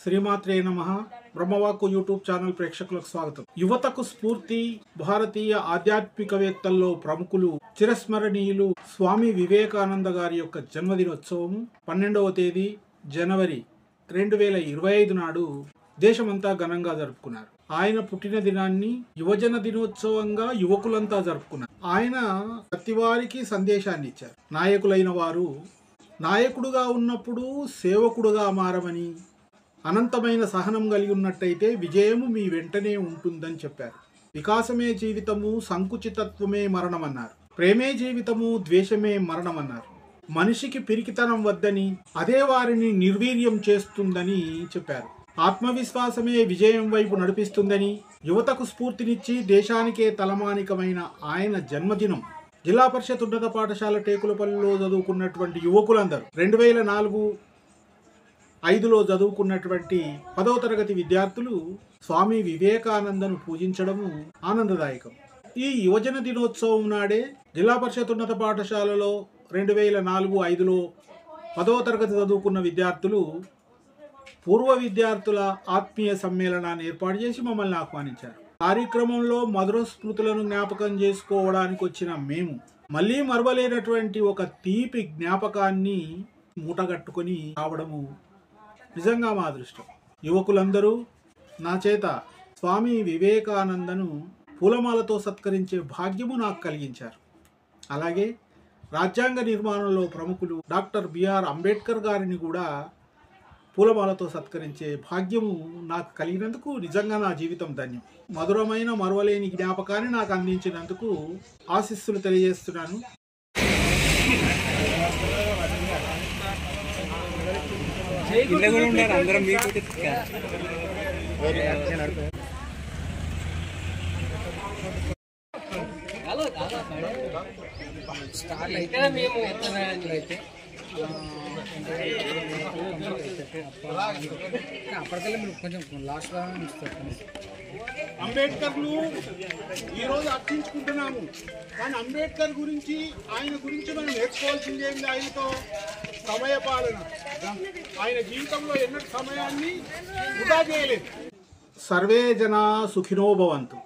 శ్రీమాత్రే నమః. బ్రహ్మవాక్కు YouTube channel ప్రేక్షకులకు స్వాగతం. యువతకు స్ఫూర్తి భారతీయ ఆధ్యాత్మికవేత్తల్లో ప్రముఖులు చిరస్మరణీయులు స్వామి వివేకానంద గారి యొక్క జన్మదినోత్సవము 12వ తేదీ జనవరి 2025 నాడు దేశమంతా ఘనంగా జరుపుకున్నారు. ఆయన పుట్టిన దినాన్ని యువజన దినోత్సవంగా యువకులంతా జరుపుకున్నారు. ఆయన ప్రతివారికి సందేశాన్ని ఇచ్చారు. నాయకులైన వారు నాయకుడుగా ఉన్నప్పుడు సేవకుడుగా మారమని, అనంతమైన సహనం కలిగి ఉన్నట్టయితే విజయము మీ వెంటనే ఉంటుందని చెప్పారు. వికాసమే జీవితము, సంకుచితత్వమే మరణమన్నారు. ప్రేమే జీవితము, ద్వేషమే మరణమన్నారు. మనిషికి పిరికితనం వద్దని, అదే వారిని నిర్వీర్యం చేస్తుందని చెప్పారు. ఆత్మవిశ్వాసమే విజయం వైపు నడిపిస్తుందని, యువతకు స్ఫూర్తినిచ్చి దేశానికే తలమానికమైన ఆయన జన్మదినం జిల్లా పరిషత్ ఉన్నత పాఠశాల టేకులపల్లిలో చదువుకున్నటువంటి యువకులందరూ 2004-05లో చదువుకున్నటువంటి 10వ తరగతి విద్యార్థులు స్వామి వివేకానందను పూజించడము ఆనందదాయకం. ఈ యువజన దినోత్సవం నాడే జిల్లా పరిషత్ ఉన్నత పాఠశాలలో 2004-05లో 10వ తరగతి చదువుకున్న విద్యార్థులు పూర్వ విద్యార్థుల ఆత్మీయ సమ్మేళనాన్ని ఏర్పాటు చేసి మమ్మల్ని ఆహ్వానించారు. కార్యక్రమంలో మధుర స్మృతులను జ్ఞాపకం చేసుకోవడానికి వచ్చిన మేము మళ్ళీ మరవలేనటువంటి ఒక తీపి జ్ఞాపకాన్ని మూటగట్టుకొని రావడము నిజంగా మా అదృష్టం. యువకులందరూ నా చేత స్వామి వివేకానందను పూలమాలతో సత్కరించే భాగ్యము నాకు కలిగించారు. అలాగే రాజ్యాంగ నిర్మాణంలో ప్రముఖులు డాక్టర్ బిఆర్ అంబేద్కర్ గారిని కూడా పూలమాలతో సత్కరించే భాగ్యము నాకు కలిగినందుకు నిజంగా నా జీవితం ధన్యం. మధురమైన మరవలేని జ్ఞాపకాన్ని నాకు అందించినందుకు ఆశీస్సులు తెలియజేస్తున్నాను. అంబేద్కర్ను ఈరోజు అర్చించుకుంటున్నాము, కానీ అంబేద్కర్ గురించి ఆయన గురించి మనం నేర్చుకోవాల్సింది ఏంటి? ఆయనతో సమయపాలన. ఆయన జీవితంలో ఎన్నటి సమయాన్ని వృధా చేయలేదు. సర్వే జనా సుఖినో భవంతు.